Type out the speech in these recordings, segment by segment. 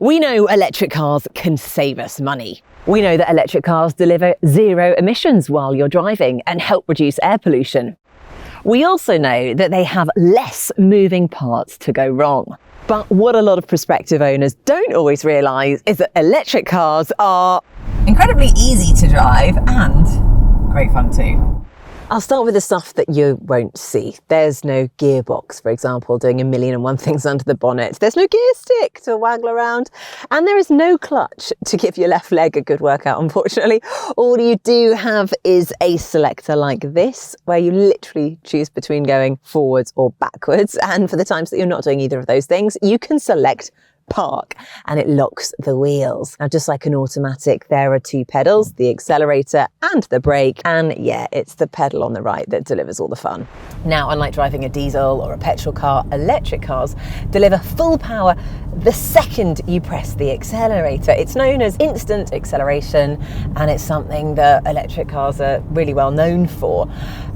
We know electric cars can save us money. We know that electric cars deliver zero emissions while you're driving and help reduce air pollution. We also know that they have less moving parts to go wrong. But what a lot of prospective owners don't always realise is that electric cars are incredibly easy to drive and great fun too. I'll start with the stuff that you won't see. There's no gearbox, for example, doing a million and one things under the bonnet. There's no gear stick to waggle around. And there is no clutch to give your left leg a good workout, unfortunately. All you do have is a selector like this, where you literally choose between going forwards or backwards. And for the times that you're not doing either of those things, you can select park and it locks the wheels. Now, just like an automatic, there are two pedals, the accelerator and the brake. And yeah, it's the pedal on the right that delivers all the fun. Now, unlike driving a diesel or a petrol car, electric cars deliver full power the second you press the accelerator. It's known as instant acceleration, and it's something that electric cars are really well known for.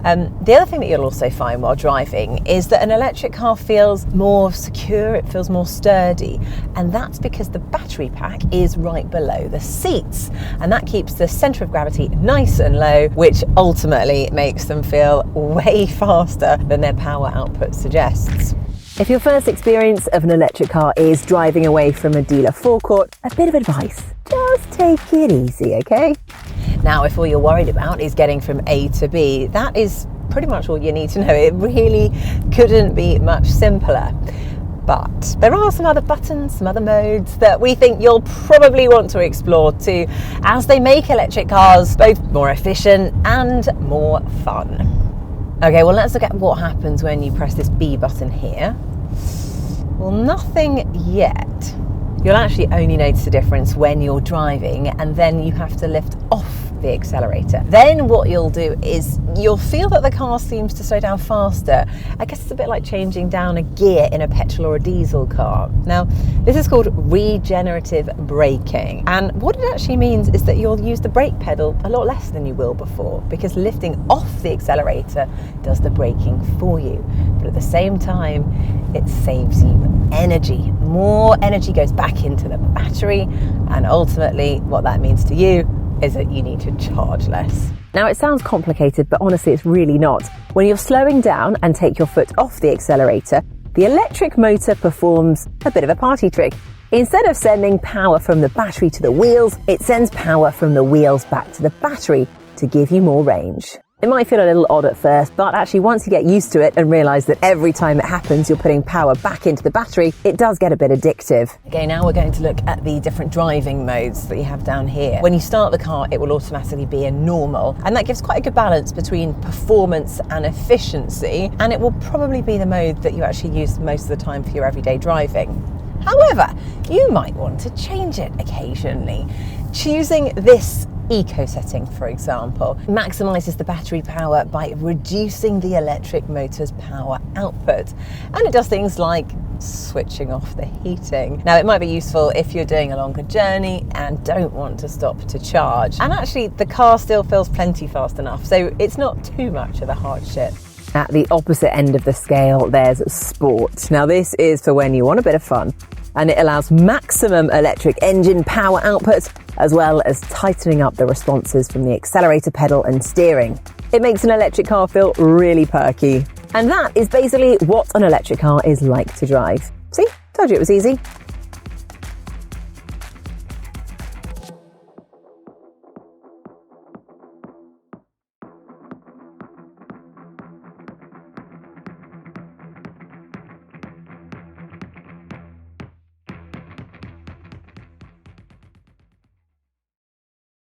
The other thing that you'll also find while driving is that an electric car feels more secure, it feels more sturdy, and that's because the battery pack is right below the seats, and that keeps the centre of gravity nice and low, which ultimately makes them feel way faster than their power output suggests. If your first experience of an electric car is driving away from a dealer forecourt, a bit of advice, just take it easy, okay? Now, if all you're worried about is getting from A to B, that is pretty much all you need to know. It really couldn't be much simpler. But there are some other buttons, some other modes that we think you'll probably want to explore too, as they make electric cars both more efficient and more fun. Okay, well, let's look at what happens when you press this B button here. Well, nothing yet. You'll actually only notice a difference when you're driving, and then you have to lift off the accelerator. Then what you'll do is you'll feel that the car seems to slow down faster. I guess it's a bit like changing down a gear in a petrol or a diesel car. Now, this is called regenerative braking, and what it actually means is that you'll use the brake pedal a lot less than you will before, because lifting off the accelerator does the braking for you. But at the same time, it saves you energy. More energy goes back into the battery, and ultimately what that means to you is that you need to charge less. Now, it sounds complicated, but honestly it's really not. When you're slowing down and take your foot off the accelerator, the electric motor performs a bit of a party trick. Instead of sending power from the battery to the wheels, it sends power from the wheels back to the battery to give you more range. It might feel a little odd at first, but actually once you get used to it and realise that every time it happens you're putting power back into the battery, it does get a bit addictive. Okay, now we're going to look at the different driving modes that you have down here. When you start the car, it will automatically be in normal, and that gives quite a good balance between performance and efficiency, and it will probably be the mode that you actually use most of the time for your everyday driving. However, you might want to change it occasionally. Choosing this eco setting, for example, maximises the battery power by reducing the electric motor's power output, and it does things like switching off the heating. Now, it might be useful if you're doing a longer journey and don't want to stop to charge, and actually the car still feels plenty fast enough, so it's not too much of a hardship. At the opposite end of the scale, there's sport. Now, this is for when you want a bit of fun, and it allows maximum electric engine power output, as well as tightening up the responses from the accelerator pedal and steering. It makes an electric car feel really perky. And that is basically what an electric car is like to drive. See? Told you it was easy.